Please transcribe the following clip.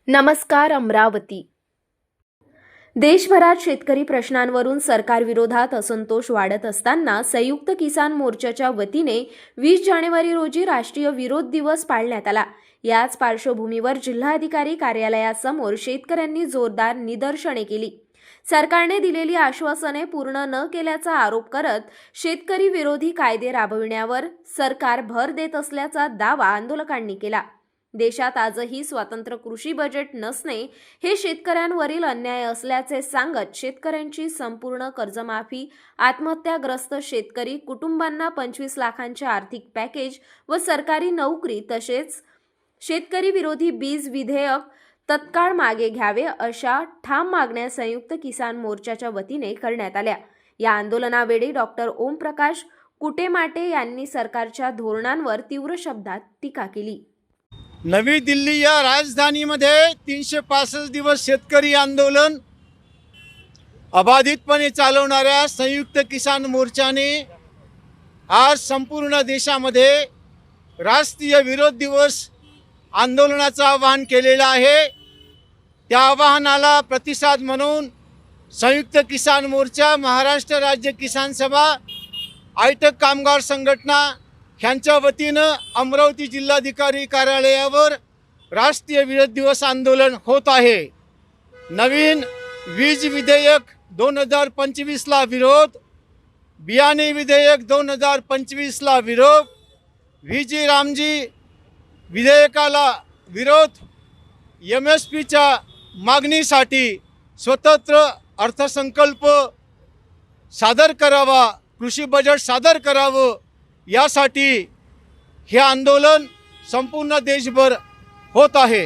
नमस्कार अमरावती। देशभरात शेतकरी प्रश्नांवरून सरकारविरोधात असंतोष वाढत असताना संयुक्त किसान मोर्चाच्या वतीने 20 जानेवारी रोजी राष्ट्रीय विरोध दिवस पाळण्यात आला। याच पार्श्वभूमीवर जिल्हाधिकारी कार्यालयासमोर शेतकऱ्यांनी जोरदार निदर्शने केली। सरकारने दिलेली आश्वासने पूर्ण न केल्याचा आरोप करत शेतकरी विरोधी कायदे राबविण्यावर सरकार भर देत असल्याचा दावा आंदोलकांनी केला। देशात आजही स्वतंत्र कृषी बजेट नसणे हे शेतकऱ्यांवरील अन्याय असल्याचे सांगत शेतकऱ्यांची संपूर्ण कर्जमाफी, आत्महत्याग्रस्त शेतकरी कुटुंबांना 25 लाखांचे आर्थिक पॅकेज व सरकारी नोकरी तसेच शेतकरी विरोधी बीज विधेयक तत्काळ मागे घ्यावे अशा ठाम मागण्या संयुक्त किसान मोर्चाच्या वतीने करण्यात आल्या। या आंदोलनावेळी डॉक्टर ओमप्रकाश कुटेमाटे यांनी सरकारच्या धोरणांवर तीव्र शब्दात टीका केली। नवी दिल्ली या राजधानीमध्ये 365 दिवस शेतकरी आंदोलन अबाधितपणे चालवणाऱ्या संयुक्त किसान मोर्चाने आज संपूर्ण देशामध्ये राष्ट्रीय विरोध दिवस आंदोलनाचं आवाहन केलेलं आहे। त्या आवाहनाला प्रतिसाद म्हणून संयुक्त किसान मोर्चा, महाराष्ट्र राज्य किसान सभा, आयटक कामगार संघटना ह्यांच्या वतीनं अमरावती जिल्हाधिकारी कार्यालयावर राष्ट्रीय विरोध दिवस आंदोलन होत आहे। नवीन वीज विधेयक 2025 ला विरोध, बियाणे विधेयक 2025 ला विरोध, व्हीजी रामजी विधेयकाला विरोध, MSPच्या मागणीसाठी स्वतंत्र अर्थसंकल्प सादर करावा, कृषी बजेट सादर करावं, यासाठी हे आंदोलन संपूर्ण देशभर होत आहे।